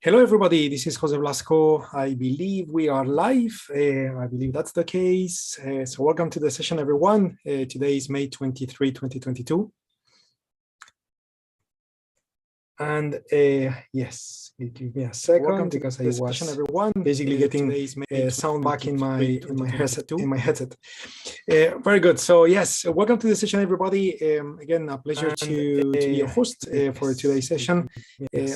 Hello, everybody. This is Jose Blasco. I believe we are live. I believe that's the case. So welcome to the session, everyone. Today is May 23, 2022. And yes, give me a second because I was basically getting sound back in my headset. Very good. So yes, welcome to the session, everybody. Again, a pleasure to be your host for today's session.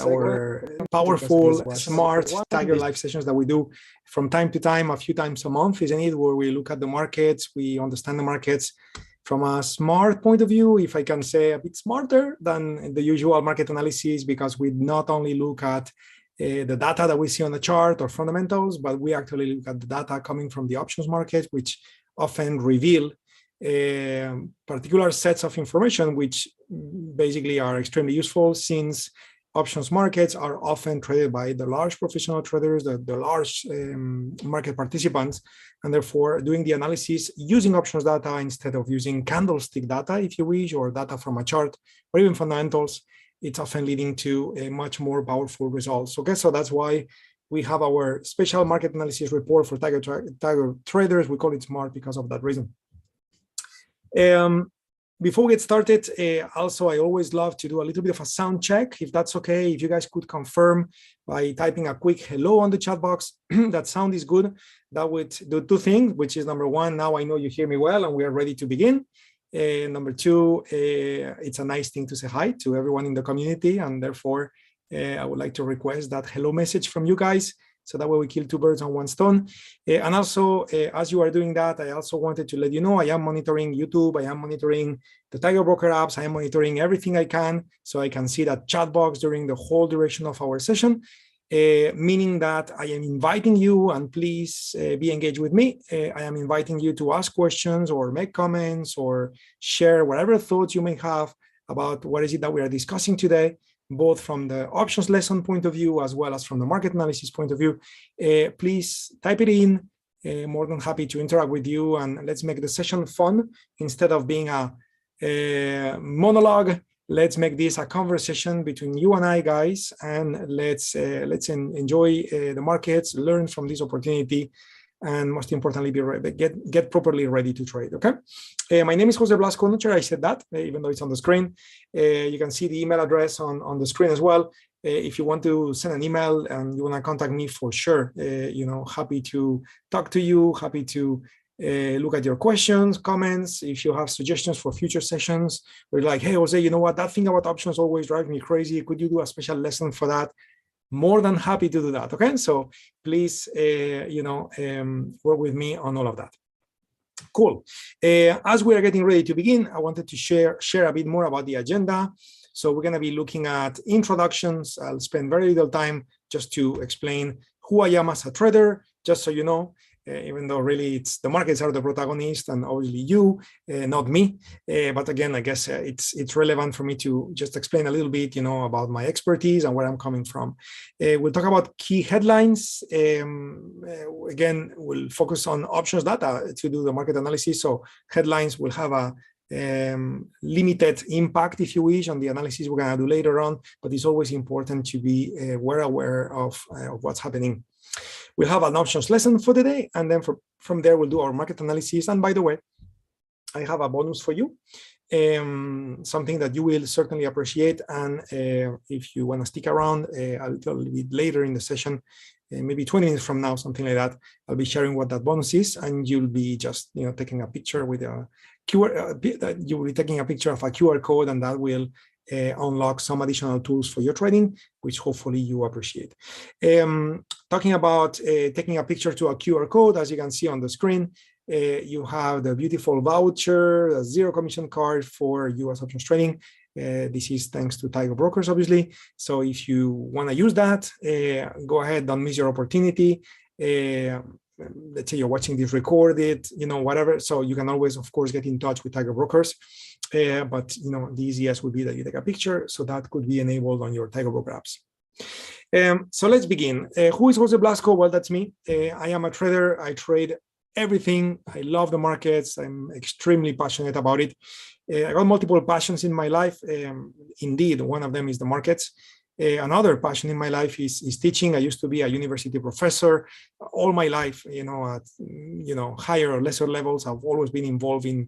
Our powerful, smart Tiger live sessions that we do from time to time, a few times a month, isn't it? Where we look at the markets, we understand the markets from a smart point of view, if I can say a bit smarter than the usual market analysis, because we not only look at the data that we see on the chart or fundamentals, but we actually look at the data coming from the options market, which often reveal particular sets of information, which basically are extremely useful since options markets are often traded by the large professional traders, the large market participants, and therefore doing the analysis using options data instead of using candlestick data, if you wish, or data from a chart, or even fundamentals, it's often leading to a much more powerful results. Okay, so that's why we have our special market analysis report for Tiger traders. We call it SMARTT because of that reason. Before we get started, also, I always love to do a little bit of a sound check, if that's okay. If you guys could confirm by typing a quick hello on the chat box, that sound is good. That would do two things, which is number one, now I know you hear me well and we are ready to begin. Number two, it's a nice thing to say hi to everyone in the community. And therefore, I would like to request that hello message from you guys. So that way we kill two birds on one stone. And also, as you are doing that, I also wanted to let you know I am monitoring YouTube, I am monitoring the Tiger Broker apps, I am monitoring everything I can, so I can see that chat box during the whole duration of our session, meaning that I am inviting you, and please be engaged with me. I am inviting you to ask questions or make comments or share whatever thoughts you may have about what is it that we are discussing today, both from the options lesson point of view as well as from the market analysis point of view. Please type it in. More than happy to interact with you, and let's make the session fun instead of being a monologue. Let's make this a conversation between you and I, guys, and let's enjoy the markets, learn from this opportunity, and most importantly, be ready, get properly ready to trade. Okay. My name is Jose Blasco. I'm not sure I said that, even though it's on the screen. You can see the email address on the screen as well. If you want to send an email and you want to contact me, for sure, happy to talk to you, happy to look at your questions, comments. If you have suggestions for future sessions, we're like, hey, Jose, you know what? That thing about options always drives me crazy. Could you do a special lesson for that? More than happy to do that. Okay, so please, work with me on all of that. Cool. As we are getting ready to begin, I wanted to share a bit more about the agenda. So we're going to be looking at introductions. I'll spend very little time just to explain who I am as a trader, just so you know. Even though really it's the markets are the protagonist and obviously you, not me. But again, I guess it's relevant for me to just explain a little bit, about my expertise and where I'm coming from. We'll talk about key headlines. Again, we'll focus on options data to do the market analysis. So headlines will have a limited impact, if you wish, on the analysis we're going to do later on. But it's always important to be well aware of what's happening. We'll have an options lesson for the day, and then from there we'll do our market analysis. And by the way, I have a bonus for you, something that you will certainly appreciate. And if you want to stick around a little bit later in the session, maybe 20 minutes from now, something like that, I'll be sharing what that bonus is, and you'll be just taking a picture with a QR. You will be taking a picture of a QR code, and that will unlock some additional tools for your trading, which hopefully you appreciate. Talking about taking a picture to a QR code, as you can see on the screen, you have the beautiful voucher, a zero commission card for US options trading. This is thanks to Tiger Brokers, obviously. So if you want to use that, go ahead, don't miss your opportunity. Let's say you're watching this recorded, whatever. So you can always, of course, get in touch with Tiger Brokers. But the easiest would be that you take a picture, so that could be enabled on your Tiger Broker apps. So let's begin. Who is Jose Blasco? Well, that's me. I am a trader. I trade everything. I love the markets. I'm extremely passionate about it. I got multiple passions in my life. Indeed, one of them is the markets. Another passion in my life is teaching. I used to be a university professor all my life, at higher or lesser levels. I've always been involved in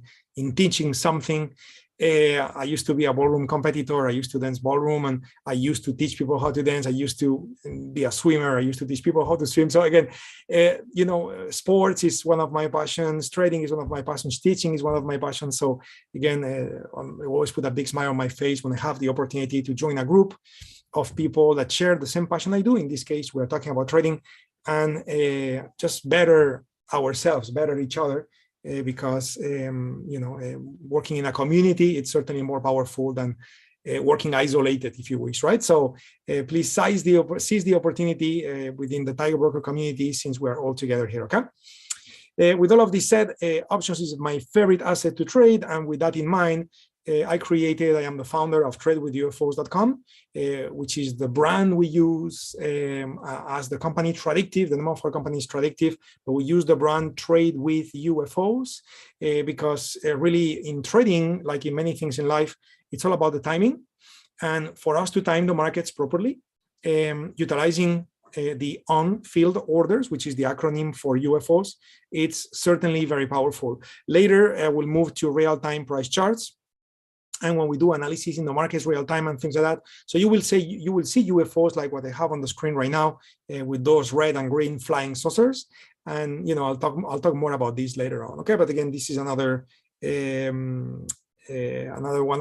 teaching something. I used to be a ballroom competitor. I used to dance ballroom, and I used to teach people how to dance. I used to be a swimmer. I used to teach people how to swim. So again, sports is one of my passions. Trading is one of my passions. Teaching is one of my passions. So again, I always put a big smile on my face when I have the opportunity to join a group of people that share the same passion I do. In this case, we're talking about trading, and just better ourselves, better each other. Because working in a community, it's certainly more powerful than working isolated, if you wish, right? So please seize the opportunity within the Tiger Broker community, since we're all together here, okay? With all of this said, options is my favorite asset to trade, and with that in mind, I am the founder of tradewithufos.com, which is the brand we use as the company Tradictive. The name of our company is Tradictive, but we use the brand Trade with UFOs because really in trading, like in many things in life, it's all about the timing. And for us to time the markets properly, utilizing the on-field orders, which is the acronym for UFOs, it's certainly very powerful. Later, we'll move to real-time price charts. And when we do analysis in the markets real time and things like that, so you will see UFOs like what I have on the screen right now with those red and green flying saucers. And I'll talk more about this later on. Okay, but again, this is another one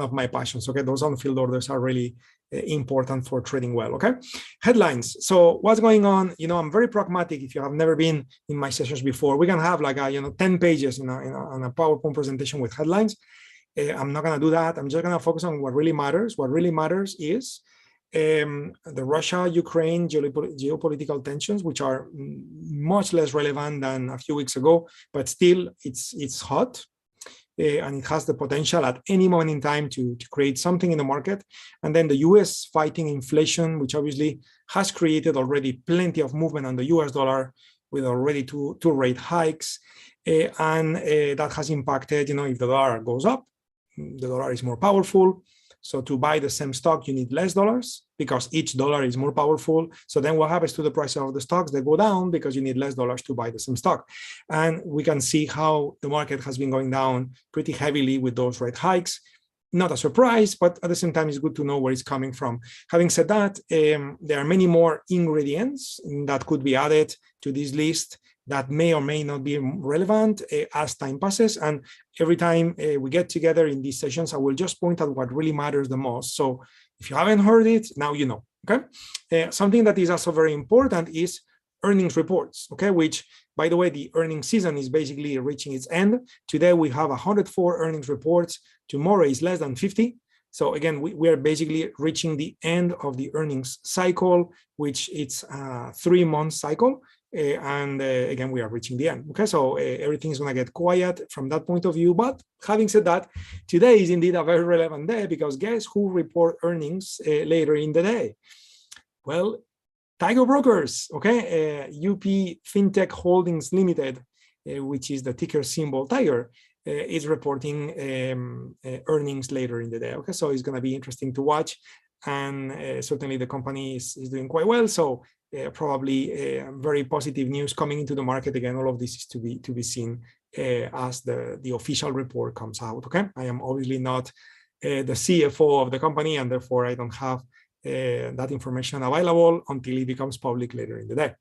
of my passions. Okay, those on-field orders are really important for trading well. Okay, headlines. So what's going on? I'm very pragmatic. If you have never been in my sessions before, we can have like 10 pages in a PowerPoint presentation with headlines. I'm not going to do that. I'm just going to focus on what really matters. What really matters is the Russia-Ukraine geopolitical tensions, which are much less relevant than a few weeks ago, but still it's hot. And it has the potential at any moment in time to create something in the market. And then the US fighting inflation, which obviously has created already plenty of movement on the US dollar with already two rate hikes. And that has impacted, if the dollar goes up, the dollar is more powerful. So to buy the same stock, you need less dollars because each dollar is more powerful. So then what happens to the price of the stocks? They go down because you need less dollars to buy the same stock. And we can see how the market has been going down pretty heavily with those rate hikes. Not a surprise, but at the same time, it's good to know where it's coming from. Having said that, there are many more ingredients that could be added to this list that may or may not be relevant as time passes. And every time we get together in these sessions, I will just point out what really matters the most. So if you haven't heard it, now you know, okay? Something that is also very important is earnings reports, okay? Which, by the way, the earnings season is basically reaching its end. Today, we have 104 earnings reports. Tomorrow is less than 50. So again, we are basically reaching the end of the earnings cycle, which it's a 3-month cycle. Again, we are reaching the end. Okay, so everything is going to get quiet from that point of view. But having said that, today is indeed a very relevant day because guess who report earnings later in the day? Well, Tiger Brokers, okay, UP Fintech Holdings Limited, which is the ticker symbol Tiger, is reporting earnings later in the day. Okay, so it's going to be interesting to watch. And certainly the company is doing quite well. So probably very positive news coming into the market. Again, all of this is to be seen as the official report comes out. Okay, I am obviously not the CFO of the company, and therefore I don't have that information available until it becomes public later in the day.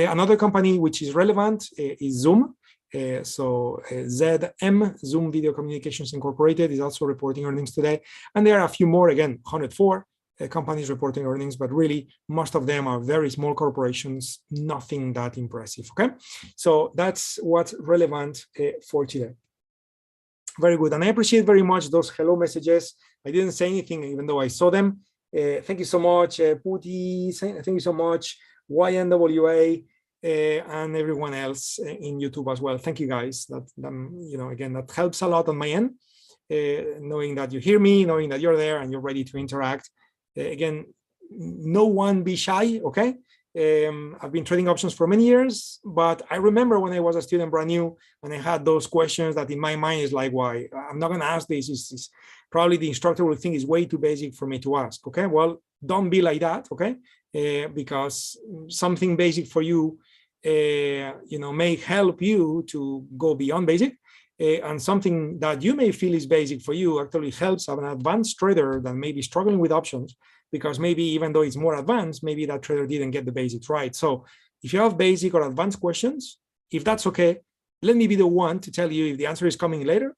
Another company which is relevant is Zoom. ZM, Zoom Video Communications Incorporated, is also reporting earnings today. And there are a few more, again, 104 companies reporting earnings, but really most of them are very small corporations, nothing that impressive, okay? So that's what's relevant for today. Very good. And I appreciate very much those hello messages. I didn't say anything, even though I saw them. Thank you so much, Putty. Thank you so much, YNWA. And everyone else in YouTube as well. Thank you guys. Again, that helps a lot on my end, knowing that you hear me, knowing that you're there and you're ready to interact. Again, no one be shy, okay? I've been trading options for many years, but I remember when I was a student brand new and I had those questions that in my mind is like, why? I'm not going to ask this. It's probably the instructor will think it's way too basic for me to ask, okay? Well, don't be like that, okay? Because something basic for you, may help you to go beyond basic. And something that you may feel is basic for you actually helps an advanced trader that may be struggling with options, because maybe even though it's more advanced, maybe that trader didn't get the basics right. So if you have basic or advanced questions, if that's okay, let me be the one to tell you if the answer is coming later,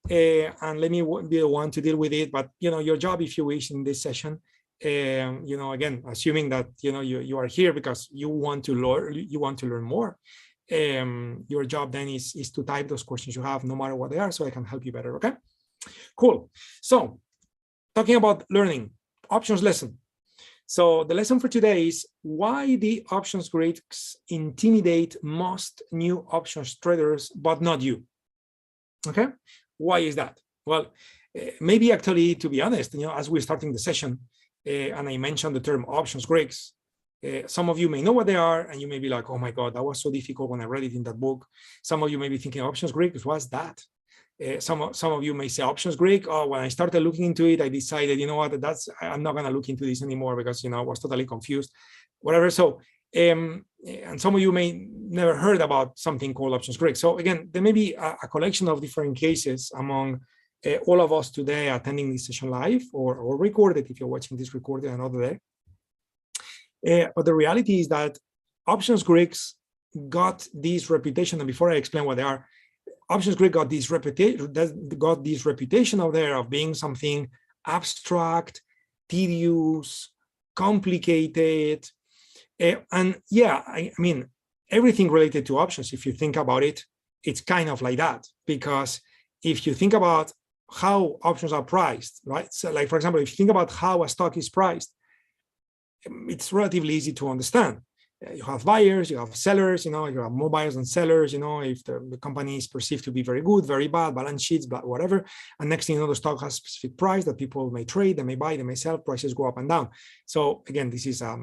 and let me be the one to deal with it. But your job, if you wish, in this session, again, assuming that you are here because you want to learn more, your job then is to type those questions you have, no matter what they are, so I can help you better. Okay, cool. So talking about learning, options lesson. So the lesson for today is why the options Greeks intimidate most new options traders, but not you. Okay, why is that? Well, maybe actually, to be honest, as we're starting the session, and I mentioned the term options Greeks, some of you may know what they are, and you may be like, oh my God, that was so difficult when I read it in that book. Some of you may be thinking, options Greek, what's that? Some of you may say options Greek. Oh, when I started looking into it, I decided, you know what, I'm not going to look into this anymore because, I was totally confused, whatever. So, and some of you may never heard about something called options Greek. So again, there may be a collection of different cases among all of us today attending this session live or recorded if you're watching this recorded another day. But the reality is that options Greeks got this reputation, and before I explain what they are, options Greek got this reputation out there of being something abstract, tedious, complicated, and yeah, I mean, everything related to options, if you think about it, it's kind of like that. Because if you think about how options are priced, right? So like, for example, if you think about how a stock is priced, it's relatively easy to understand. You have buyers, you have sellers, you have more buyers than sellers, if the company is perceived to be very good, very bad, balance sheets, but whatever. And next thing you know, the stock has a specific price that people may trade, they may buy, they may sell, prices go up and down. So again, this is a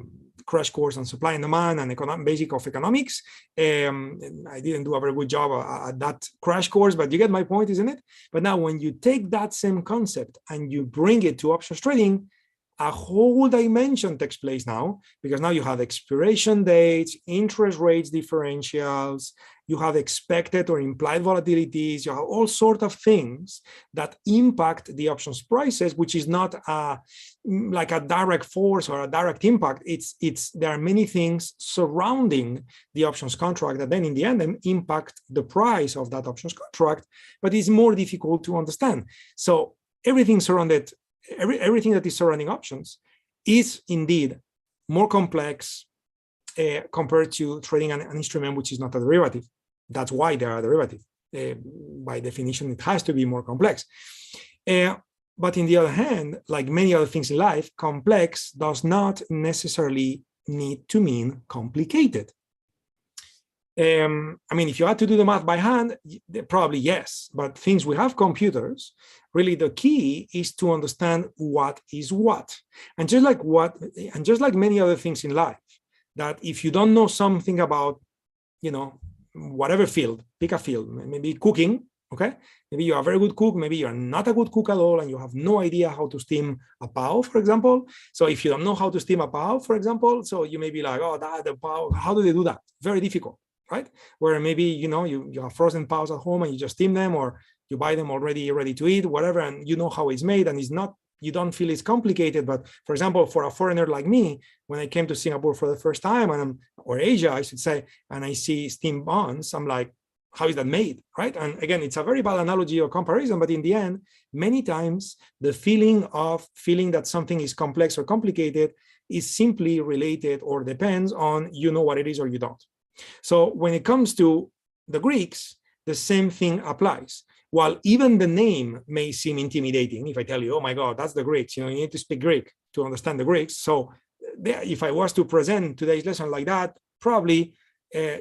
crash course on supply and demand and basic of economics. I didn't do a very good job at that crash course, but you get my point, isn't it? But now when you take that same concept and you bring it to options trading, a whole dimension takes place now, because now you have expiration dates, interest rates differentials, you have expected or implied volatilities, you have all sorts of things that impact the options prices, which is not like a direct force or a direct impact. There are many things surrounding the options contract that then in the end impact the price of that options contract, but it's more difficult to understand. So everything that is surrounding options is indeed more complex compared to trading an instrument which is not a derivative. That's why they are a derivative. By definition, it has to be more complex. But on the other hand, like many other things in life, complex does not necessarily need to mean complicated. I mean, if you had to do the math by hand, probably yes. But since we have computers, really the key is to understand what is what. And just like many other things in life, that if you don't know something about, whatever field, pick a field, maybe cooking, okay? Maybe you're a very good cook, maybe you're not a good cook at all, and you have no idea how to steam a pao, for example. So if you don't know how to steam a pao, for example, so you may be like, oh, the pao, how do they do that? Very difficult. Right? Where maybe, you have frozen paos at home and you just steam them, or you buy them already ready to eat, whatever, and you know how it's made, and you don't feel it's complicated. But for example, for a foreigner like me, when I came to Singapore for the first time, or Asia, I should say, and I see steamed buns, I'm like, how is that made, right? And again, it's a very bad analogy or comparison, but in the end, many times the feeling that something is complex or complicated is simply related or depends on what it is or you don't. So when it comes to the Greeks, the same thing applies. While even the name may seem intimidating, if I tell you, oh my God, that's the Greeks, you need to speak Greek to understand the Greeks. So if I was to present today's lesson like that, probably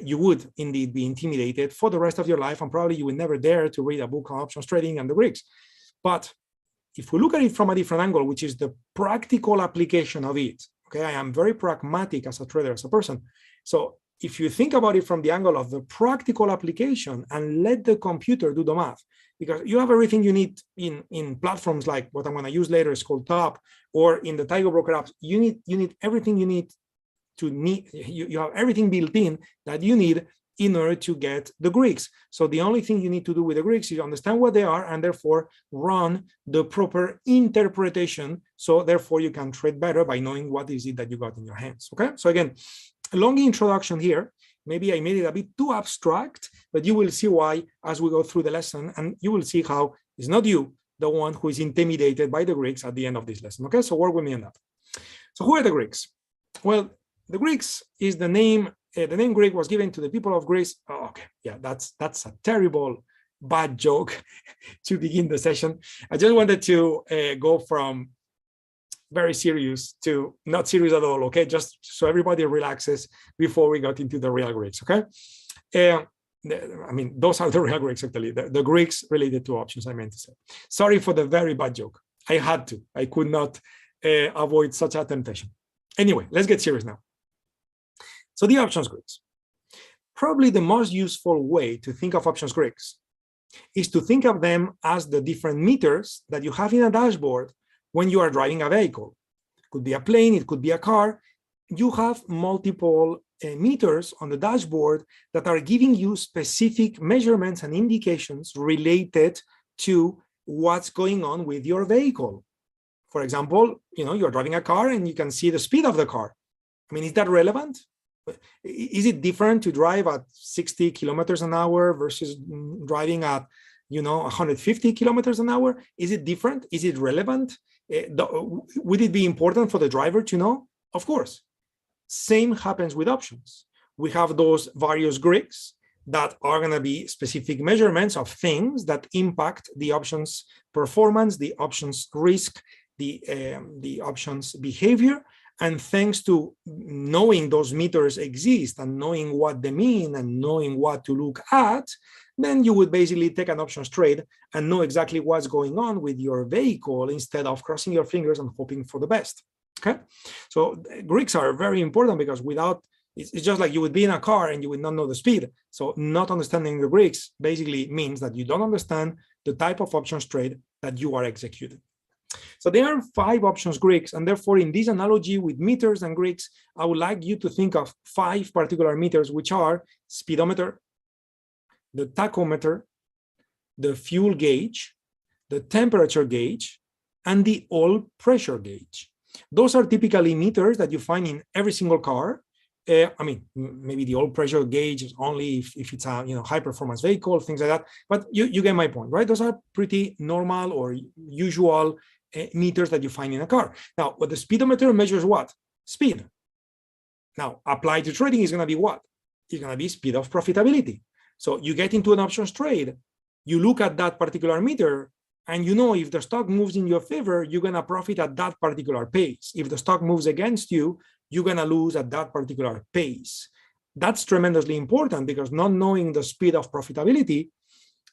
you would indeed be intimidated for the rest of your life, and probably you would never dare to read a book on options trading and the Greeks. But if we look at it from a different angle, which is the practical application of it, okay, I am very pragmatic as a trader, as a person. So if you think about it from the angle of the practical application and let the computer do the math, because you have everything you need in platforms like what I'm going to use later is called Top, or in the Tiger Broker apps. You need everything you need you have everything built in that you need in order to get the Greeks. So the only thing you need to do with the Greeks is understand what they are and therefore run the proper interpretation. So therefore you can trade better by knowing what is it that you got in your hands. Okay. So again, a long introduction here. Maybe I made it a bit too abstract, but you will see why as we go through the lesson, and you will see how it's not you, the one who is intimidated by the Greeks at the end of this lesson. Okay. So work with me on that. So who are the Greeks? Well, the Greeks is the name Greek was given to the people of Greece. Oh, okay, yeah, that's a terrible, bad joke to begin the session. I just wanted to go from very serious to not serious at all, okay? Just so everybody relaxes before we got into the real Greeks, okay? I mean, those are the real Greeks, actually, the Greeks related to options, I meant to say. Sorry for the very bad joke. I had to. I could not avoid such a temptation. Anyway, let's get serious now. So the options Greeks. Probably the most useful way to think of options Greeks is to think of them as the different meters that you have in a dashboard when you are driving a vehicle. It could be a plane, it could be a car. You have multiple meters on the dashboard that are giving you specific measurements and indications related to what's going on with your vehicle. For example, you're driving a car and you can see the speed of the car. I mean, is that relevant? Is it different to drive at 60 kilometers an hour versus driving at 150 kilometers an hour? Is it different? Is it relevant? Would it be important for the driver to know? Of course. Same happens with options. We have those various Greeks that are going to be specific measurements of things that impact the options performance, the options risk, the options behavior. And thanks to knowing those meters exist and knowing what they mean and knowing what to look at, then you would basically take an options trade and know exactly what's going on with your vehicle instead of crossing your fingers and hoping for the best. Okay, so Greeks are very important because it's just like you would be in a car and you would not know the speed. So not understanding the Greeks basically means that you don't understand the type of options trade that you are executing. So there are 5 options Greeks, and therefore in this analogy with meters and Greeks, I would like you to think of 5 particular meters, which are speedometer, the tachometer, the fuel gauge, the temperature gauge, and the oil pressure gauge. Those are typically meters that you find in every single car. I mean, maybe the oil pressure gauge is only if it's a high performance vehicle, things like that. But you get my point, right? Those are pretty normal or usual meters that you find in a car. Now, what the speedometer measures what? Speed. Now, applied to trading is going to be what? It's going to be speed of profitability. So you get into an options trade, you look at that particular meter, and if the stock moves in your favor, you're going to profit at that particular pace. If the stock moves against you, you're going to lose at that particular pace. That's tremendously important because not knowing the speed of profitability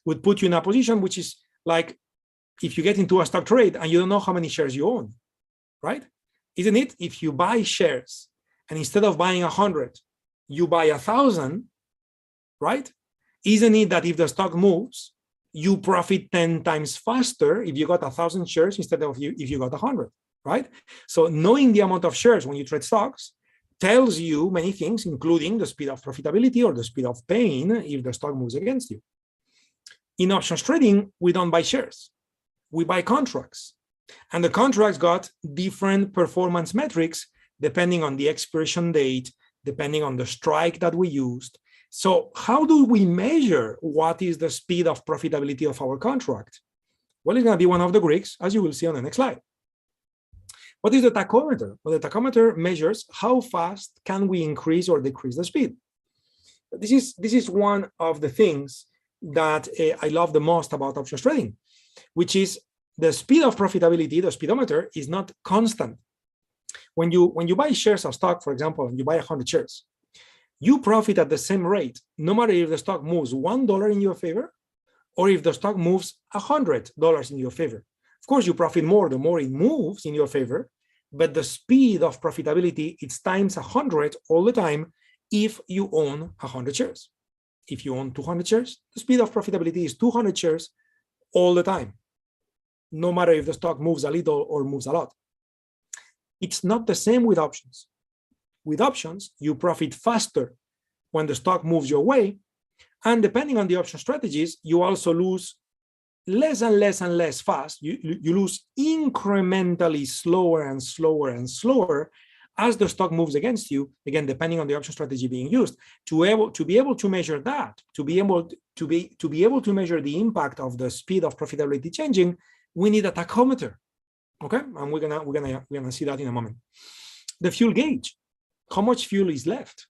would put you in a position which is like if you get into a stock trade and you don't know how many shares you own, right? Isn't it? If you buy shares and instead of buying 100, you buy 1,000, right? Isn't it that if the stock moves, you profit 10 times faster if you got 1,000 shares instead of if you got 100, right? So knowing the amount of shares when you trade stocks tells you many things, including the speed of profitability or the speed of pain if the stock moves against you. In options trading, we don't buy shares. We buy contracts. And the contracts got different performance metrics depending on the expiration date, depending on the strike that we used. So how do we measure what is the speed of profitability of our contract? Well, it's going to be one of the Greeks, as you will see on the next slide. What is the tachometer? Well, the tachometer measures how fast can we increase or decrease the speed. This is one of the things that I love the most about options trading, which is the speed of profitability. The speedometer is not constant. When you buy shares of stock, for example, and you buy 100 shares, you profit at the same rate, no matter if the stock moves $1 in your favor or if the stock moves $100 in your favor. Of course, you profit more the more it moves in your favor, but the speed of profitability, it's times 100 all the time if you own 100 shares. If you own 200 shares, the speed of profitability is 200 shares all the time, no matter if the stock moves a little or moves a lot. It's not the same with options. With options, you profit faster when the stock moves your way. And depending on the option strategies, you also lose less and less and less fast. You lose incrementally slower and slower and slower as the stock moves against you, again, depending on the option strategy being used. To be able to measure that, to be able to measure the impact of the speed of profitability changing, we need a tachometer. Okay, and we're gonna see that in a moment. The fuel gauge, how much fuel is left?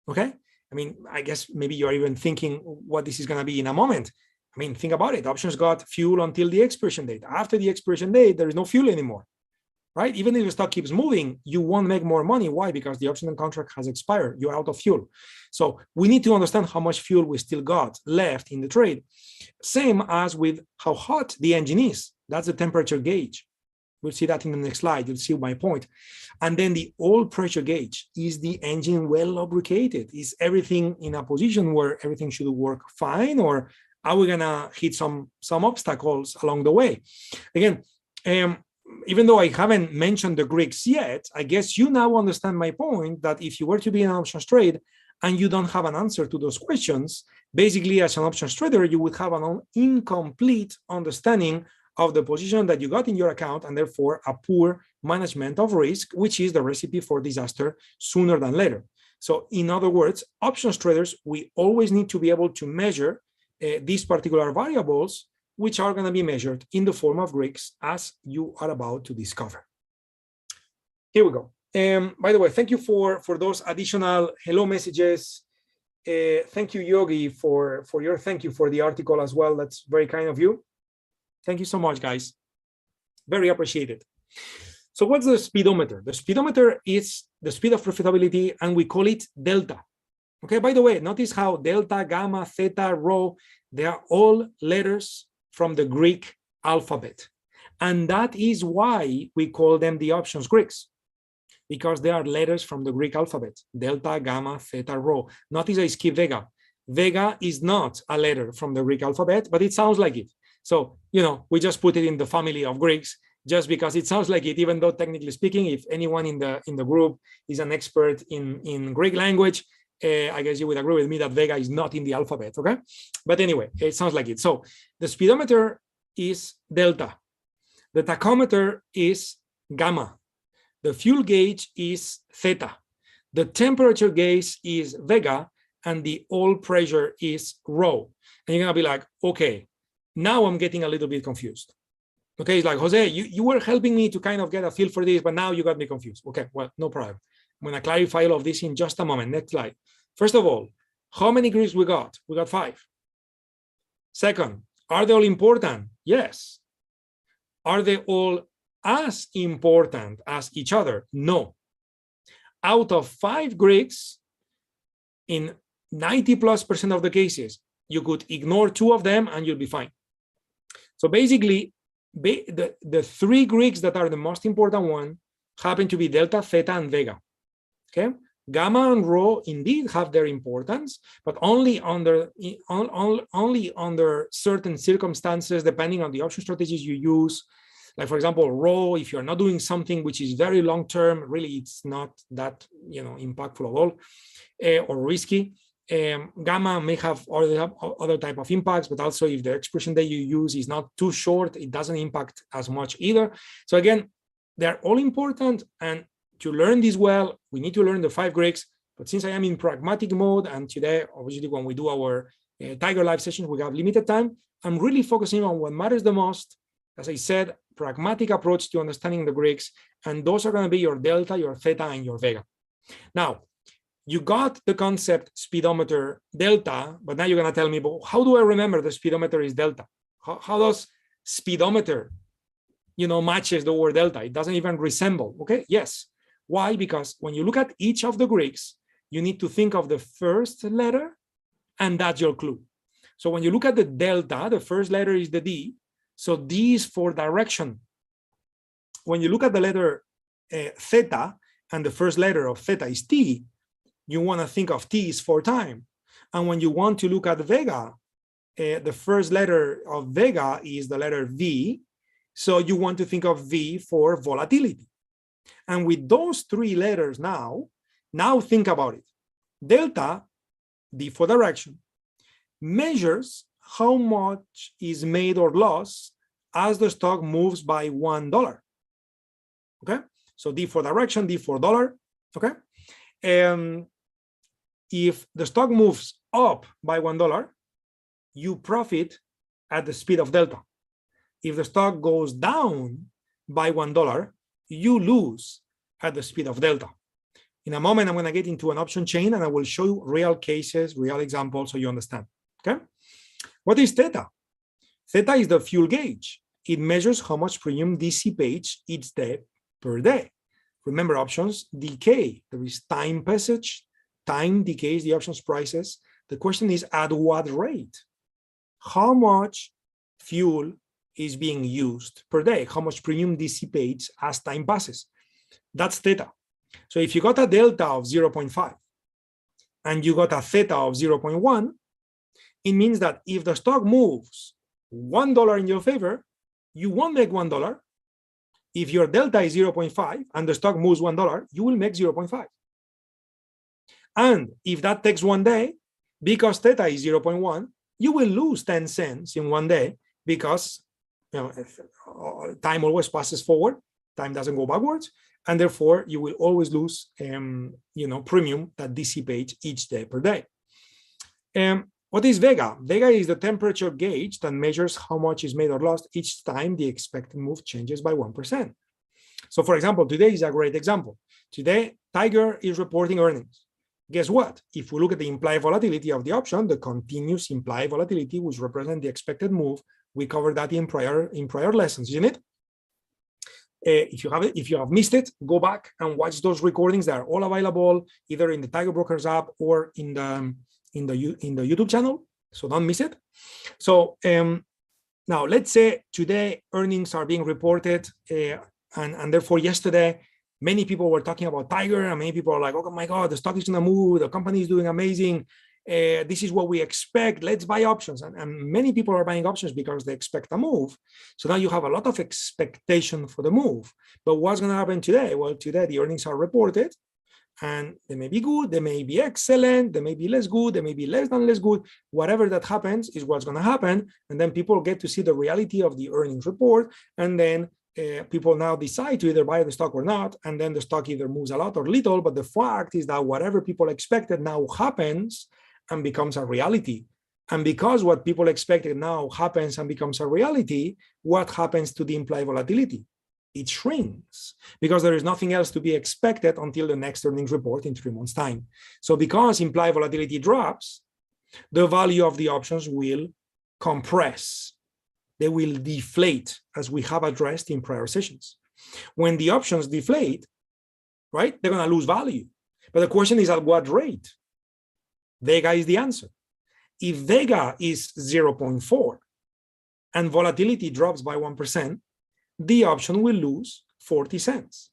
Okay, I mean, I guess maybe you're even thinking what this is gonna be in a moment. I mean, think about it. Options got fuel until the expiration date. After the expiration date, there is no fuel anymore, right? Even if the stock keeps moving, you won't make more money. Why? Because the option contract has expired. You're out of fuel. So we need to understand how much fuel we still got left in the trade. Same as with how hot the engine is. That's the temperature gauge. We'll see that in the next slide. You'll see my point. And then the oil pressure gauge. Is the engine well lubricated? Is everything in a position where everything should work fine, or are we gonna hit some obstacles along the way? Again, even though I haven't mentioned the Greeks yet, I guess you now understand my point that if you were to be in an options trade and you don't have an answer to those questions, basically as an options trader, you would have an incomplete understanding of the position that you got in your account, and therefore a poor management of risk, which is the recipe for disaster sooner than later. So in other words, options traders, we always need to be able to measure these particular variables, which are going to be measured in the form of Greeks, as you are about to discover. Here we go. By the way, thank you for those additional hello messages. Thank you, Yogi, for your thank you for the article as well. That's very kind of you. Thank you so much, guys. Very appreciated. So what's the speedometer? The speedometer is the speed of profitability, and we call it delta. Okay, by the way, notice how delta, gamma, theta, rho, they are all letters from the Greek alphabet. And that is why we call them the options Greeks, because they are letters from the Greek alphabet: delta, gamma, theta, rho. Notice I skip vega. Vega is not a letter from the Greek alphabet, but it sounds like it. So, you know, we just put it in the family of Greeks just because it sounds like it, even though technically speaking, if anyone in the group is an expert in Greek language, I guess you would agree with me that vega is not in the alphabet, okay? But anyway, it sounds like it. So the speedometer is delta. The tachometer is gamma. The fuel gauge is theta. The temperature gauge is vega, and the oil pressure is rho. And you're gonna be like, okay, now I'm getting a little bit confused. Okay, it's like, Jose, you were helping me to kind of get a feel for this, but now you got me confused. Okay, well, no problem. I'm gonna clarify all of this in just a moment. Next slide. First of all, how many Greeks we got? We got 5. Second, are they all important? Yes. Are they all as important as each other? No. Out of 5 Greeks, in 90+% of the cases, you could ignore 2 of them and you'll be fine. So basically, the 3 Greeks that are the most important one happen to be delta, theta, and vega. Okay, gamma and rho indeed have their importance, but only under certain circumstances, depending on the option strategies you use. Like, for example, rho, if you're not doing something which is very long term, really it's not that impactful at all, or risky. Gamma may have other type of impacts, but also if the expression that you use is not too short, it doesn't impact as much either. So again, they're all important, and to learn this well, we need to learn the 5 Greeks. But since I am in pragmatic mode, and today, obviously, when we do our Tiger Live session, we have limited time, I'm really focusing on what matters the most. As I said, pragmatic approach to understanding the Greeks, and those are going to be your delta, your theta, and your vega. Now, you got the concept speedometer delta, but now you're going to tell me, but how do I remember the speedometer is delta? How does speedometer, matches the word delta? It doesn't even resemble. Okay, yes. Why? Because when you look at each of the Greeks, you need to think of the first letter, and that's your clue. So when you look at the delta, the first letter is the D. So D is for direction. When you look at the letter theta, and the first letter of theta is T, you want to think of T is for time. And when you want to look at vega, the first letter of Vega is the letter V. So you want to think of V for volatility. And with those three letters now think about it. Delta, D for direction, measures how much is made or lost as the stock moves by $1. Okay, so D for direction, D for dollar. Okay, if the stock moves up by $1, you profit at the speed of delta. If the stock goes down by $1, you lose at the speed of delta. In a moment, I'm going to get into an option chain and I will show you real cases, real examples so you understand. Okay, what is theta? Theta is the fuel gauge. It measures how much premium dissipates each day per day. Remember, options decay. There is time passage. Time decays the options prices. The question is at what rate? How much fuel is being used per day? How much premium dissipates as time passes? That's theta. So if you got a delta of 0.5 and you got a theta of 0.1, it means that if the stock moves $1 in your favor, you won't make $1. If your delta is 0.5 and the stock moves $1, you will make 0.5. And if that takes 1 day, because theta is 0.1, you will lose 10 cents in 1 day because time always passes forward, time doesn't go backwards, and therefore you will always lose premium that dissipates each day per day. What is Vega? Vega is the temperature gauge that measures how much is made or lost each time the expected move changes by 1%. So for example, today is a great example. Today, Tiger is reporting earnings. Guess what? If we look at the implied volatility of the option, the continuous implied volatility, which represents the expected move, we covered that in prior lessons, isn't it? If you have missed it, go back and watch those recordings. They are all available either in the Tiger Brokers app or in the YouTube channel. So don't miss it. So now let's say today earnings are being reported, and therefore yesterday many people were talking about Tiger, and many people are like, oh my God, the stock is going to move, the company is doing amazing. This is what we expect. Let's buy options. And many people are buying options because they expect a move. So now you have a lot of expectation for the move. But what's going to happen today? Well, today the earnings are reported and they may be good, they may be excellent, they may be less good, they may be less than less good. Whatever that happens is what's going to happen. And then people get to see the reality of the earnings report. And then people now decide to either buy the stock or not, and then the stock either moves a lot or little, but the fact is that whatever people expected now happens and becomes a reality. And because what people expected now happens and becomes a reality, what happens to the implied volatility? It shrinks because there is nothing else to be expected until the next earnings report in 3 months' time. So because implied volatility drops, the value of the options will compress. They will deflate, as we have addressed in prior sessions. When the options deflate, right, they're going to lose value. But the question is at what rate? Vega is the answer. If Vega is 0.4 and volatility drops by 1%, the option will lose 40 cents.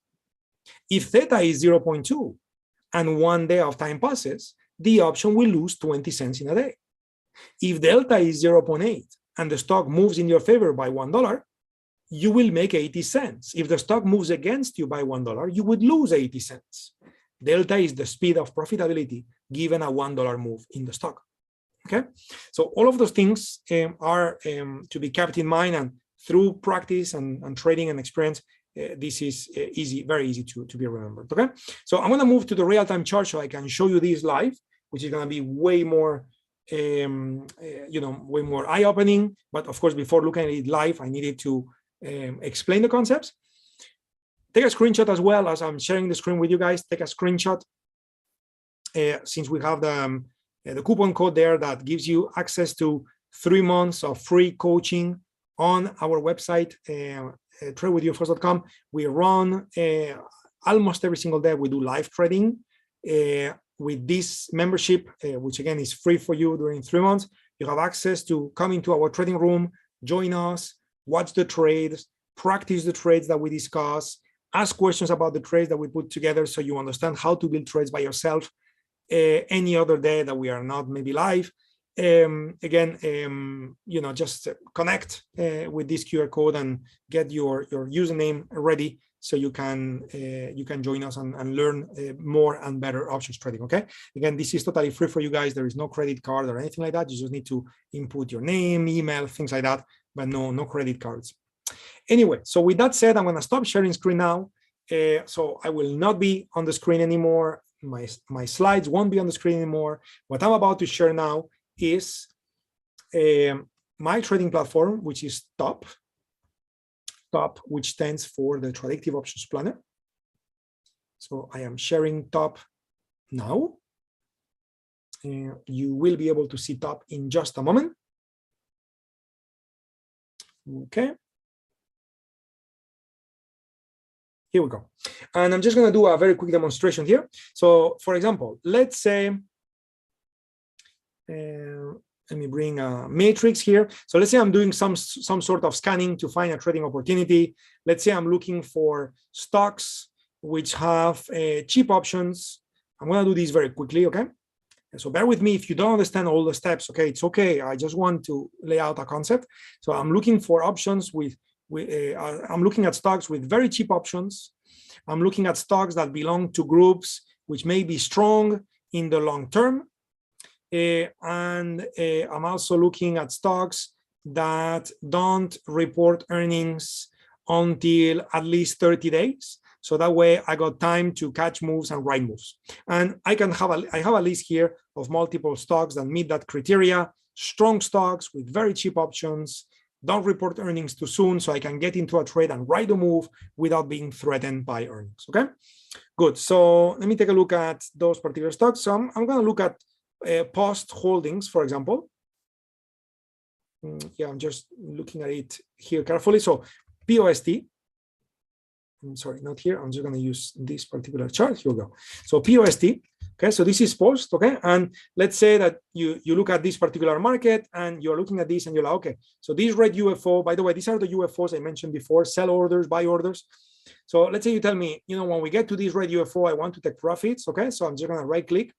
If theta is 0.2 and 1 day of time passes, the option will lose 20 cents in a day. If delta is 0.8 and the stock moves in your favor by $1, you will make 80 cents. If the stock moves against you by $1, you would lose 80 cents. Delta is the speed of profitability given a $1 move in the stock. Okay, so all of those things are to be kept in mind, and through practice and trading and experience, this is easy, very easy to be remembered. Okay, so I'm going to move to the real-time chart so I can show you this live, which is going to be way more way more eye-opening. But of course, before looking at it live, I needed to explain the concepts. Take a screenshot as well as I'm sharing the screen with you guys. Take a screenshot since we have the coupon code there that gives you access to 3 months of free coaching on our website, tradewithyufirst.com. We run almost every single day. We do live trading. With this membership, which again is free for you during 3 months, you have access to come into our trading room, join us, watch the trades, practice the trades that we discuss, ask questions about the trades that we put together so you understand how to build trades by yourself any other day that we are not maybe live. again, just connect with this QR code and get your username ready so you can join us and learn more and better options trading. Okay. Again, this is totally free for you guys. There is no credit card or anything like that. You just need to input your name, email, things like that, but no credit cards. Anyway, so with that said, I'm going to stop sharing screen now. So I will not be on the screen anymore. My slides won't be on the screen anymore. What I'm about to share now is my trading platform, which is TOP, which stands for the Tradictive Options Planner. So I am sharing TOP now. You will be able to see TOP in just a moment. Okay. Here we go. And I'm just going to do a very quick demonstration here. So for example, let's say, let me bring a matrix here. So let's say I'm doing some sort of scanning to find a trading opportunity. Let's say I'm looking for stocks which have cheap options. I'm going to do this very quickly, okay? So bear with me if you don't understand all the steps, okay? It's okay. I just want to lay out a concept. So I'm looking for options I'm looking at stocks with very cheap options. I'm looking at stocks that belong to groups which may be strong in the long term. And I'm also looking at stocks that don't report earnings until at least 30 days. So that way I got time to catch moves and ride moves. And I have a list here of multiple stocks that meet that criteria, strong stocks with very cheap options, don't report earnings too soon, so I can get into a trade and ride a move without being threatened by earnings, okay? Good, so let me take a look at those particular stocks. So I'm gonna look at Post Holdings, for example. Yeah, I'm just looking at it here carefully. So POST, I'm sorry, not here. I'm just going to use this particular chart. Here we go. So POST, okay, so this is Post, okay? And let's say that you look at this particular market and you're looking at this and you're like, okay, so this red UFO, by the way, these are the UFOs I mentioned before, sell orders, buy orders. So let's say you tell me, when we get to this red UFO, I want to take profits, okay? So I'm just going to right click,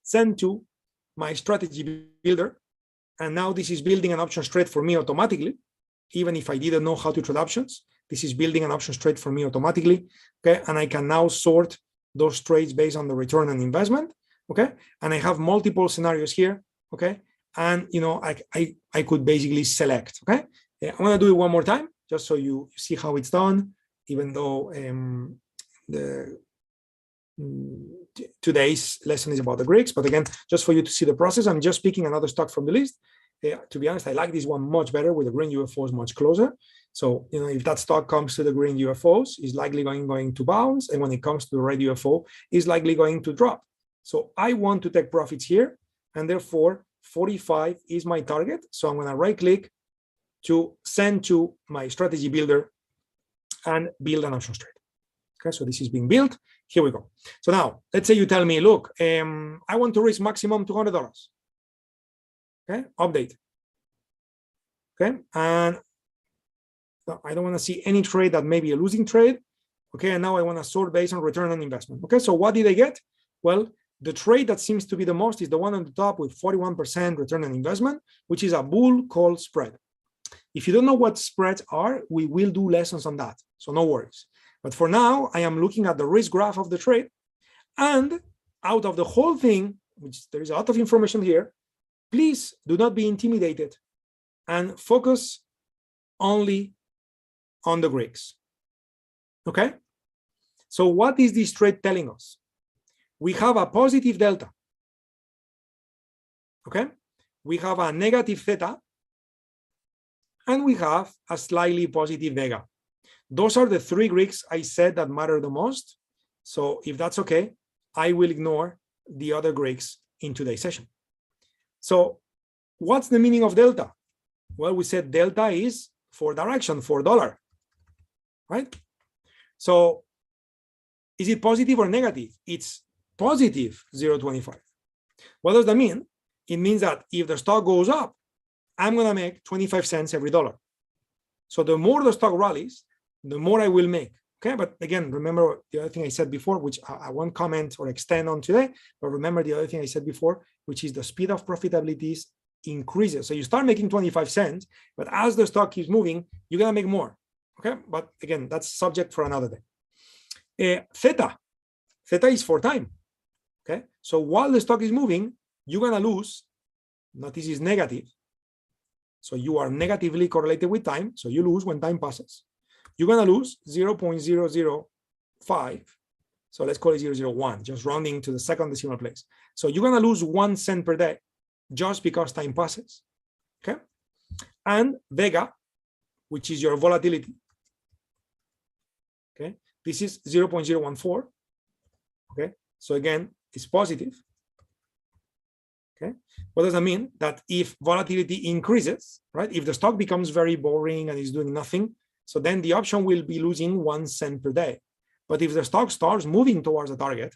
send to my strategy builder. And now this is building an options trade for me automatically, even if I didn't know how to trade options. This is building an options trade for me automatically, okay? And I can now sort those trades based on the return on investment, okay? And I have multiple scenarios here, okay? And, I could basically select, okay? I'm gonna do it one more time, just so you see how it's done, even though today's lesson is about the Greeks. But again, just for you to see the process, I'm just picking another stock from the list. To be honest, I like this one much better with the green UFOs much closer. So, if that stock comes to the green UFOs, it's likely going to bounce. And when it comes to the red UFO, it's likely going to drop. So I want to take profits here. And therefore, 45 is my target. So I'm going to right click to send to my strategy builder and build an options trade. Okay, so this is being built. Here we go. So now, let's say you tell me, look, I want to risk maximum $200. Okay, update. Okay, and I don't want to see any trade that may be a losing trade. Okay, and now I want to sort based on return on investment. Okay, so what did I get? Well, the trade that seems to be the most is the one on the top with 41% return on investment, which is a bull call spread. If you don't know what spreads are, we will do lessons on that, so no worries. But for now, I am looking at the risk graph of the trade, and out of the whole thing, which there is a lot of information here, please do not be intimidated and focus only on the Greeks. Okay? So what is this trade telling us? We have a positive delta. Okay? We have a negative theta, and we have a slightly positive vega. Those are the three Greeks I said that matter the most. So if that's okay, I will ignore the other Greeks in today's session. So what's the meaning of delta? Well, we said delta is for direction, for dollar, right? So is it positive or negative? It's positive 0.25. What does that mean? It means that if the stock goes up, I'm going to make 25 cents every dollar. So the more the stock rallies, the more I will make. Okay, but again, remember the other thing I said before, which I won't comment or extend on today, but remember the other thing I said before, which is the speed of profitability increases. So you start making 25 cents, but as the stock keeps moving, you're gonna make more. Okay, but again, that's subject for another day. Theta is for time. Okay, so while the stock is moving, you're gonna lose. Notice is negative. So you are negatively correlated with time. So you lose when time passes. You're going to lose 0.005. So let's call it 0.001, just rounding to the second decimal place. So you're going to lose 1 cent per day just because time passes. Okay. And Vega, which is your volatility. Okay. This is 0.014. Okay. So again, it's positive. Okay. What does that mean? That if volatility increases, right? If the stock becomes very boring and is doing nothing, so then the option will be losing 1 cent per day. But if the stock starts moving towards the target,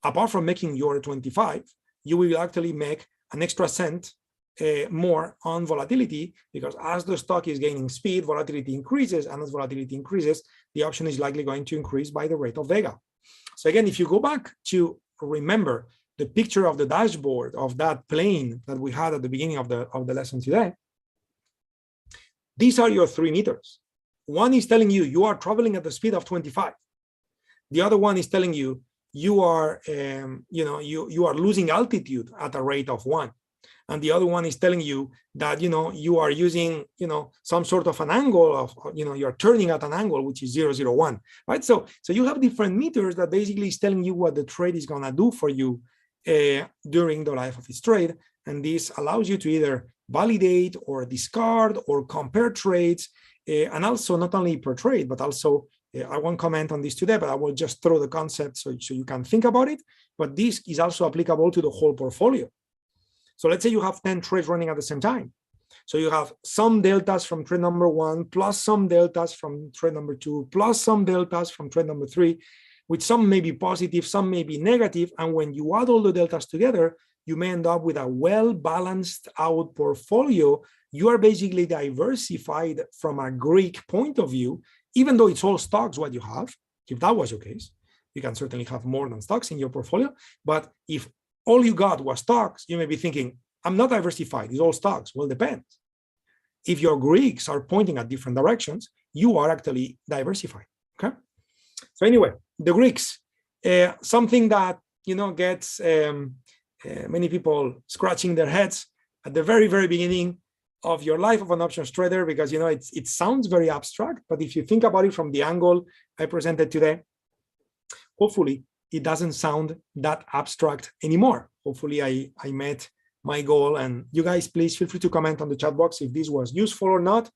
apart from making your 25, you will actually make an extra cent more on volatility, because as the stock is gaining speed, volatility increases, and as volatility increases, the option is likely going to increase by the rate of Vega. So again, if you go back to remember the picture of the dashboard of that plane that we had at the beginning of the lesson today, these are your 3 meters. One is telling you you are traveling at the speed of 25. The other one is telling you you are, you are losing altitude at a rate of 1. And the other one is telling you that, you are using, some sort of an angle of, you're turning at an angle, which is 0.001, right? So you have different meters that basically is telling you what the trade is going to do for you during the life of its trade. And this allows you to either validate or discard or compare trades. And also not only per trade, but also, I won't comment on this today, but I will just throw the concept so you can think about it. But this is also applicable to the whole portfolio. So let's say you have 10 trades running at the same time. So you have some deltas from trade number 1, plus some deltas from trade number 2, plus some deltas from trade number 3, which some may be positive, some may be negative. And when you add all the deltas together, you may end up with a well-balanced out portfolio. You are basically diversified from a Greek point of view, even though it's all stocks what you have. If that was your case, you can certainly have more than stocks in your portfolio. But if all you got was stocks, you may be thinking, I'm not diversified, it's all stocks. Well, it depends. If your Greeks are pointing at different directions, you are actually diversified, okay? So anyway, the Greeks, something that, gets many people scratching their heads at the very, very beginning of your life of an options trader, because, it sounds very abstract, but if you think about it from the angle I presented today, hopefully it doesn't sound that abstract anymore. Hopefully I met my goal, and you guys, please feel free to comment on the chat box if this was useful or not.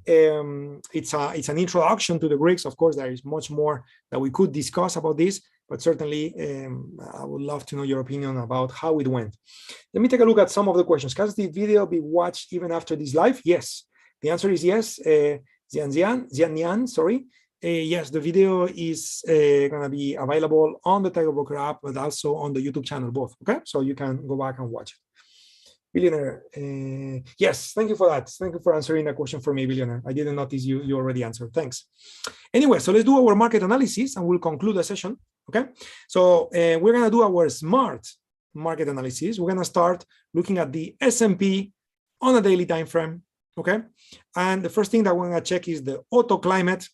It's an introduction to the Greeks. Of course, there is much more that we could discuss about this, but certainly I would love to know your opinion about how it went. Let me take a look at some of the questions. Can the video be watched even after this live? Yes, the answer is yes. Zian, sorry. Yes, the video is going to be available on the Tiger Broker app, but also on the YouTube channel, both. Okay, so you can go back and watch it. Billionaire, yes, thank you for that. Thank you for answering that question for me, Billionaire. I didn't notice you already answered. Thanks. Anyway, so let's do our market analysis and we'll conclude the session. Okay, so we're going to do our SMARTT market analysis. We're going to start looking at the S&P on a daily time frame. Okay, and the first thing that we're going to check is the auto climate.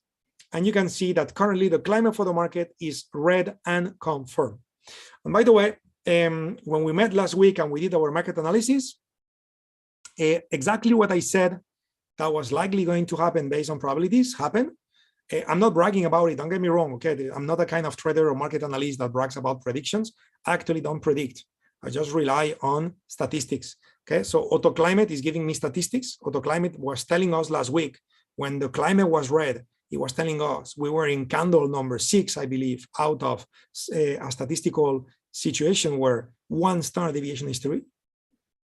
And you can see that currently the climate for the market is red and confirmed. And by the way, when we met last week and we did our market analysis, exactly what I said that was likely going to happen based on probabilities happened. I'm not bragging about it, don't get me wrong, okay? I'm not a kind of trader or market analyst that brags about predictions. I actually don't predict. I just rely on statistics, okay? So AutoClimate is giving me statistics. AutoClimate was telling us last week when the climate was red, it was telling us we were in candle number 6, I believe, out of a statistical situation where 1 standard deviation is 3.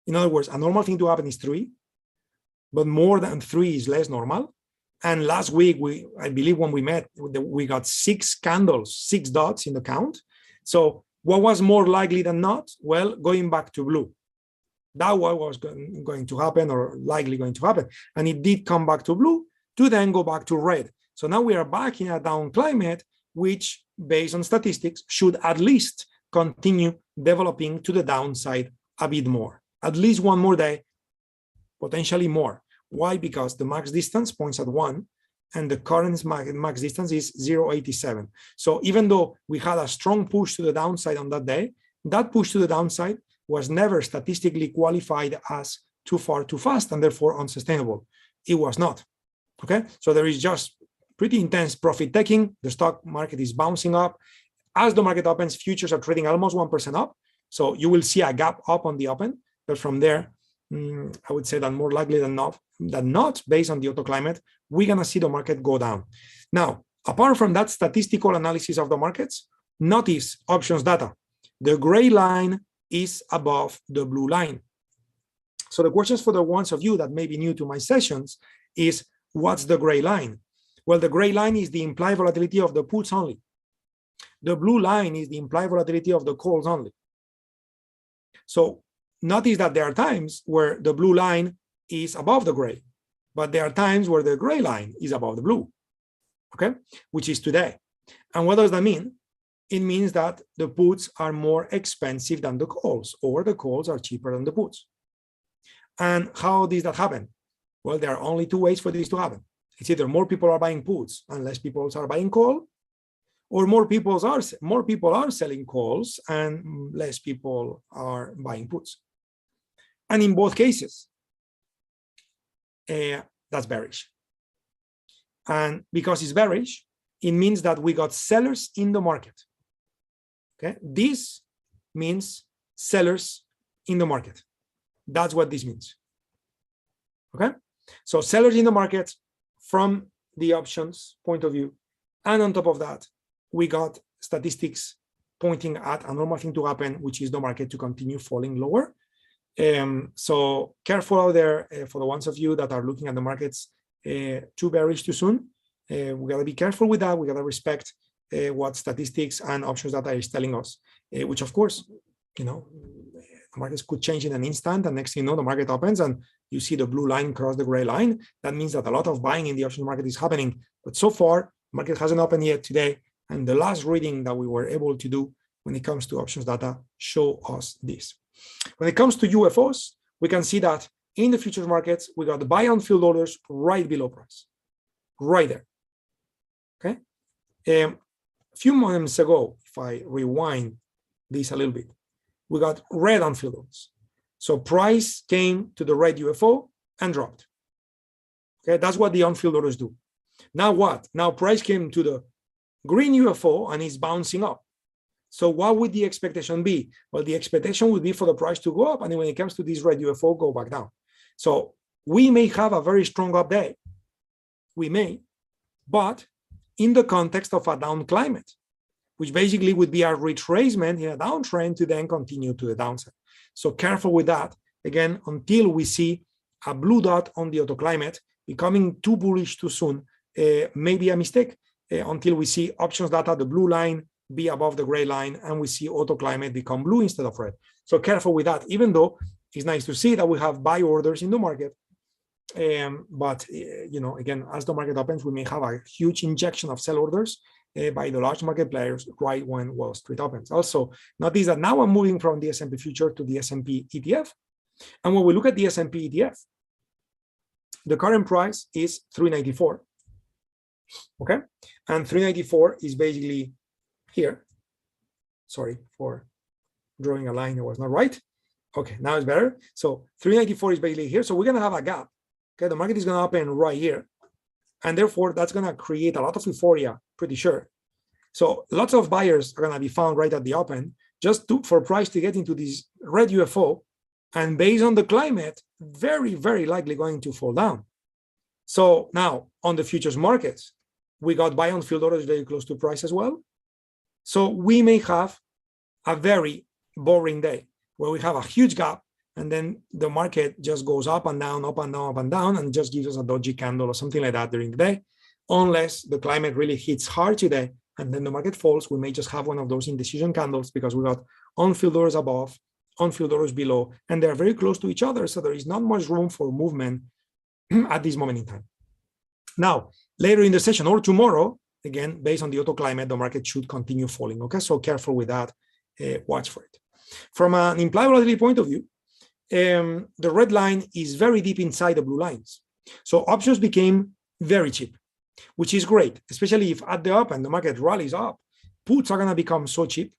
In other words, a normal thing to happen is 3, but more than 3 is less normal. And last week, I believe when we met, we got 6 candles, 6 dots in the count. So what was more likely than not? Well, going back to blue. That was going to happen or likely going to happen. And it did come back to blue to then go back to red. So now we are back in a down climate, which based on statistics should at least continue developing to the downside a bit more, at least one more day, potentially more. Why? Because the max distance points at 1 and the current max distance is 0.87. So even though we had a strong push to the downside on that day, that push to the downside was never statistically qualified as too far, too fast, and therefore unsustainable. It was not. Okay, so there is just pretty intense profit taking. The stock market is bouncing up. As the market opens, futures are trading almost 1% up. So you will see a gap up on the open, but from there, I would say that more likely than not, based on the auto climate, we're gonna see the market go down. Now, apart from that statistical analysis of the markets, notice options data. The gray line is above the blue line. So the questions for the ones of you that may be new to my sessions is, what's the gray line? Well, the gray line is the implied volatility of the puts only. The blue line is the implied volatility of the calls only. So notice that there are times where the blue line is above the gray, but there are times where the gray line is above the blue, okay, which is today. And what does that mean? It means that the puts are more expensive than the calls, or the calls are cheaper than the puts. And how does that happen? Well, there are only two ways for this to happen. It's either more people are buying puts and less people are buying call, or more people are selling calls and less people are buying puts. And in both cases, that's bearish. And because it's bearish, it means that we got sellers in the market. Okay, this means sellers in the market. That's what this means. Okay, so sellers in the market from the options point of view, and on top of that, we got statistics pointing at a normal thing to happen, which is the market to continue falling lower. So careful out there for the ones of you that are looking at the markets too bearish too soon. We gotta be careful with that. We gotta respect what statistics and options data is telling us, which of course, you know, the markets could change in an instant, and next thing you know, the market opens and you see the blue line cross the gray line. That means that a lot of buying in the options market is happening. But so far, the market hasn't opened yet today. And the last reading that we were able to do when it comes to options data show us this. When it comes to UFOs, we can see that in the futures markets, we got the buy on field orders right below price, right there. Okay. A few moments ago, if I rewind this a little bit, we got red on field orders. So price came to the red UFO and dropped. Okay, that's what the on-field orders do. Now what? Now price came to the green UFO and is bouncing up. So what would the expectation be? Well, the expectation would be for the price to go up, and then when it comes to this red UFO, go back down. So we may have a very strong up day. We may, but in the context of a down climate, which basically would be a retracement in a downtrend to then continue to the downside. So careful with that. Again, until we see a blue dot on the auto climate becoming too bullish too soon, may be a mistake. Until we see options data, the blue line be above the gray line, and we see auto climate become blue instead of red. So careful with that, even though it's nice to see that we have buy orders in the market. But you know, again, as the market opens, we may have a huge injection of sell orders by the large market players right when Wall Street opens. Also, notice that now I'm moving from the S&P future to the S&P ETF. And when we look at the S&P ETF, the current price is 394. Okay, and 394 is basically here. Sorry for drawing a line that was not right. Okay, now it's better. So 394 is basically here. So we're gonna have a gap. Okay, the market is gonna open right here, and therefore that's gonna create a lot of euphoria, pretty sure. So lots of buyers are gonna be found right at the open, just for price to get into this red UFO, and based on the climate, very, very likely going to fall down. So now on the futures markets, we got buy on field orders very close to price as well. So we may have a very boring day where we have a huge gap, and then the market just goes up and down, up and down, up and down, and just gives us a dodgy candle or something like that during the day. Unless the climate really hits hard today and then the market falls, we may just have one of those indecision candles because we got on-field orders above, on-field orders below, and they're very close to each other. So there is not much room for movement at this moment in time. Now, later in the session or tomorrow, again, based on the auto climate, the market should continue falling. Okay, so careful with that. Watch for it. From an implied volatility point of view, the red line is very deep inside the blue lines. So options became very cheap, which is great, especially if at the up and the market rallies up, puts are going to become so cheap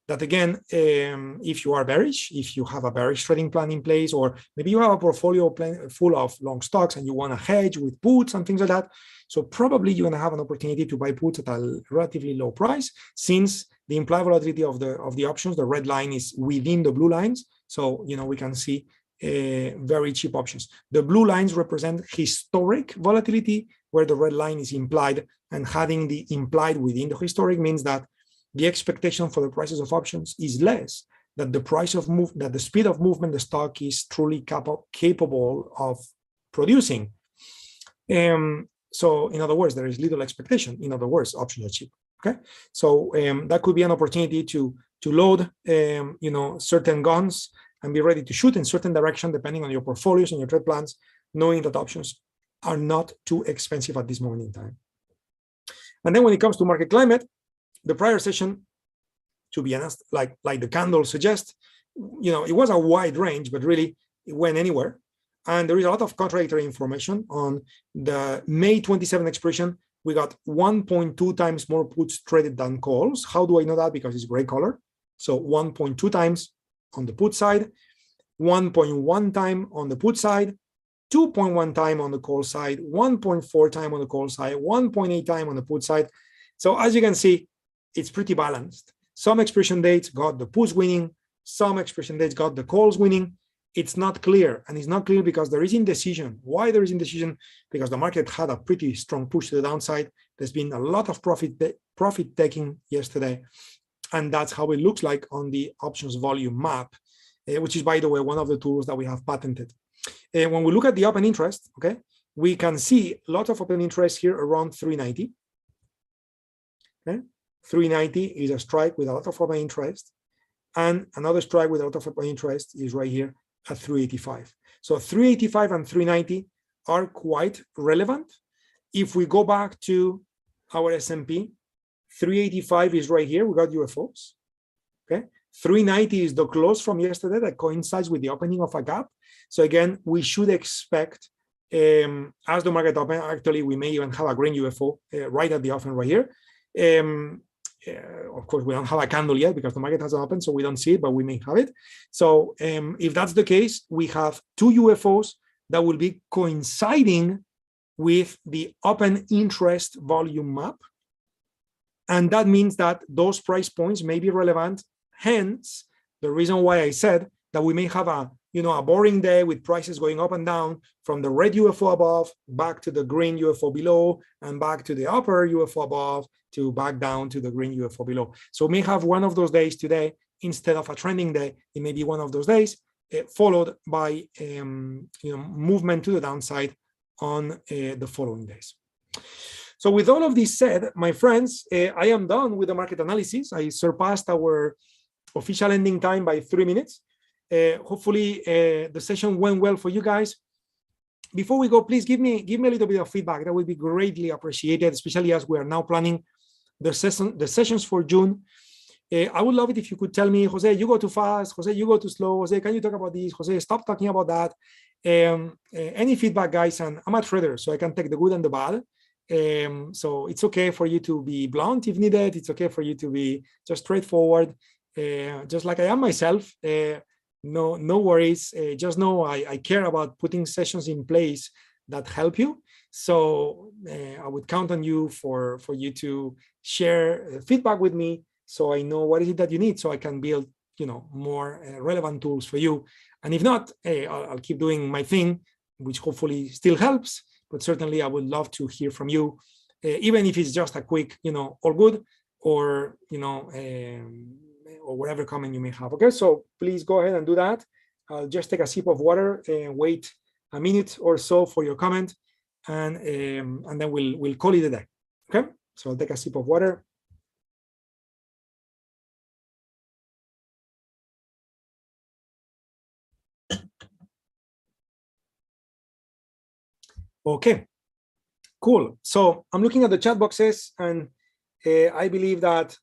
that, again, if you are bearish, if you have a bearish trading plan in place, or maybe you have a portfolio plan full of long stocks and you want to hedge with puts and things like that, so probably you're going to have an opportunity to buy puts at a relatively low price, since the implied volatility of the options, the red line, is within the blue lines. So, you know, we can see very cheap options. The blue lines represent historic volatility, where the red line is implied, and having the implied within the historic means that the expectation for the prices of options is less, that the price of that the speed of movement the stock is truly capable of producing. So in other words, there is little expectation. In other words, options are cheap. Okay, so that could be an opportunity to load you know, certain guns and be ready to shoot in certain direction depending on your portfolios and your trade plans, knowing that options are not too expensive at this moment in time. And then when it comes to market climate, the prior session, to be honest, like the candle suggests, you know, it was a wide range, but really it went anywhere. And there is a lot of contradictory information on the May 27 expiration. We got 1.2 times more puts traded than calls. How do I know that? Because it's gray color. So 1.2 times on the put side, 1.1 time on the put side, 2.1 time on the call side, 1.4 time on the call side, 1.8 time on the put side. So as you can see, it's pretty balanced. Some expiration dates got the puts winning, some expiration dates got the calls winning. It's not clear, and it's not clear because there is indecision. Why there is indecision? Because the market had a pretty strong push to the downside. There's been a lot of profit taking yesterday, and that's how it looks like on the options volume map, which is, by the way, one of the tools that we have patented. When we look at the open interest, okay, we can see lots of open interest here around 390. Okay, 390 is a strike with a lot of open interest, and another strike with a lot of open interest is right here at 385. So 385 and 390 are quite relevant. If we go back to our S&P, 385 is right here. We got UFOs. Okay, 390 is the close from yesterday that coincides with the opening of a gap. So again, we should expect, as the market open, actually we may even have a green UFO right at the open right here. Of course, we don't have a candle yet because the market hasn't opened, so we don't see it, but we may have it. So if that's the case, we have two UFOs that will be coinciding with the open interest volume map. And that means that those price points may be relevant. Hence, the reason why I said that we may have a boring day with prices going up and down from the red UFO above back to the green UFO below, and back to the upper UFO above to back down to the green UFO below. So we may have one of those days today instead of a trending day. It may be one of those days followed by movement to the downside on the following days. So with all of this said, my friends, I am done with the market analysis. I surpassed our official ending time by 3 minutes. Hopefully the session went well for you guys. Before we go, please give me a little bit of feedback. That would be greatly appreciated, especially as we are now planning the sessions for June. I would love it if you could tell me, Jose, you go too fast. Jose, you go too slow. Jose, can you talk about this? Jose, stop talking about that. Any feedback, guys, and I'm a trader, so I can take the good and the bad. So it's okay for you to be blunt if needed. It's okay for you to be just straightforward, just like I am myself. No worries. Just know I care about putting sessions in place that help you. So I would count on you for you to share feedback with me, so I know what is it that you need, so I can build more relevant tools for you. And if not, I'll keep doing my thing, which hopefully still helps. But certainly I would love to hear from you, even if it's just a quick, all good, or or whatever comment you may have. Okay, so please go ahead and do that. I'll just take a sip of water and wait a minute or so for your comment, and then we'll call it a day. Okay, so I'll take a sip of water. Okay, Cool. So I'm looking at the chat boxes, and I believe that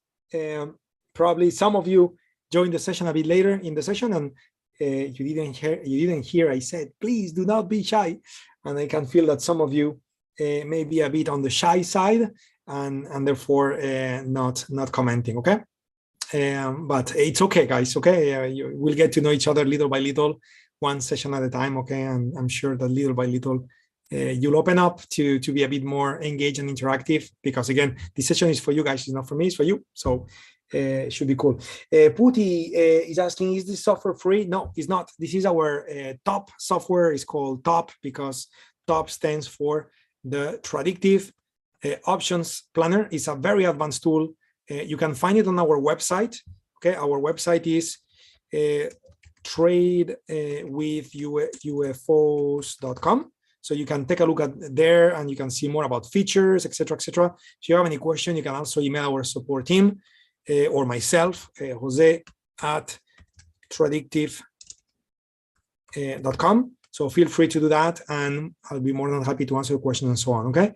probably some of you joined the session a bit later in the session, and you didn't hear I said, please do not be shy. And I can feel that some of you may be a bit on the shy side, and therefore not commenting. Okay. But it's okay, guys. Okay, we'll get to know each other little by little, one session at a time. Okay, and I'm sure that little by little you'll open up to be a bit more engaged and interactive, because again, this session is for you guys, it's not for me, it's for you. So it should be cool. Puti is asking, is this software free? No, it's not. This is our top software. It's called top because top stands for the Predictive Options Planner. It's a very advanced tool. You can find it on our website. Okay, our website is tradewithufos.com. So you can take a look at there, and you can see more about features, etc., etc. If you have any question, you can also email our support team or myself, Jose at predictive.com. So feel free to do that, and I'll be more than happy to answer your questions and so on. Okay.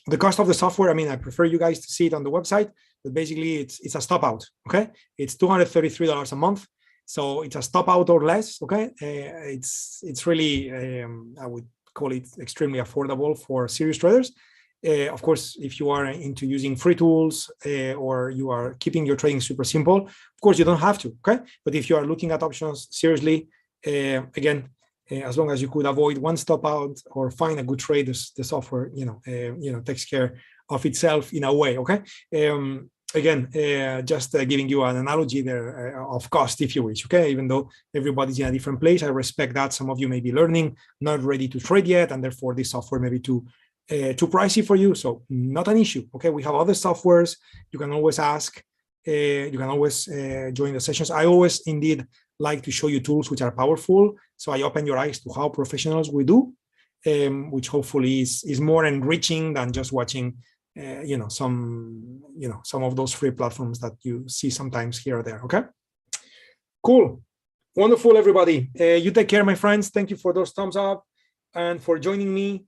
The cost of the software, I mean, I prefer you guys to see it on the website, but basically it's a stop out. Okay, it's $233 a month. So it's a stop out or less. Okay, it's really I would call it extremely affordable for serious traders. Of course, if you are into using free tools or you are keeping your trading super simple, of course you don't have to. Okay, but if you are looking at options seriously, again, as long as you could avoid one stop out or find a good trade, the software takes care of itself in a way. Okay. Again, just giving you an analogy there of cost, if you wish. Okay, even though everybody's in a different place, I respect that. Some of you may be learning, not ready to trade yet, and therefore this software may be too pricey for you. So not an issue. Okay, we have other softwares. You can always ask. You can always join the sessions. I always indeed like to show you tools which are powerful, so I open your eyes to how professionals we do, which hopefully is more enriching than just watching some of those free platforms that you see sometimes here or there. Okay, cool, wonderful, everybody. You take care, my friends. Thank you for those thumbs up and for joining me.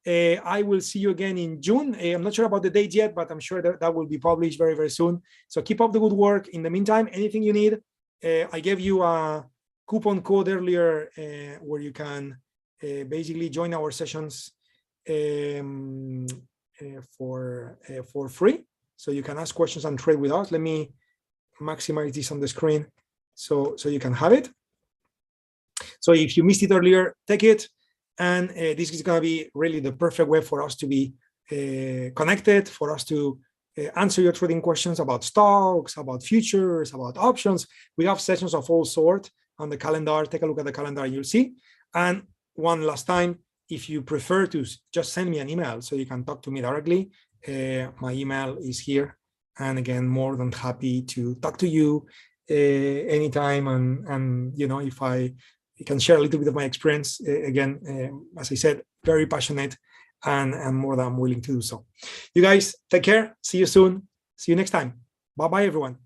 I will see you again in June. I'm not sure about the date yet, but I'm sure that will be published very, very soon. So keep up the good work. In the meantime, anything you need, I gave you a coupon code earlier where you can basically join our sessions for free. So you can ask questions and trade with us. Let me maximize this on the screen so you can have it. So if you missed it earlier, take it. And this is going to be really the perfect way for us to be connected, for us to answer your trading questions about stocks, about futures, about options. We have sessions of all sorts on the calendar. Take a look at the calendar, you'll see. And one last time, if you prefer to just send me an email so you can talk to me directly, my email is here. And again, more than happy to talk to you anytime. And if I can share a little bit of my experience, again, as I said, very passionate and more than willing to do so. You guys take care. See you soon. See you next time. Bye-bye, everyone.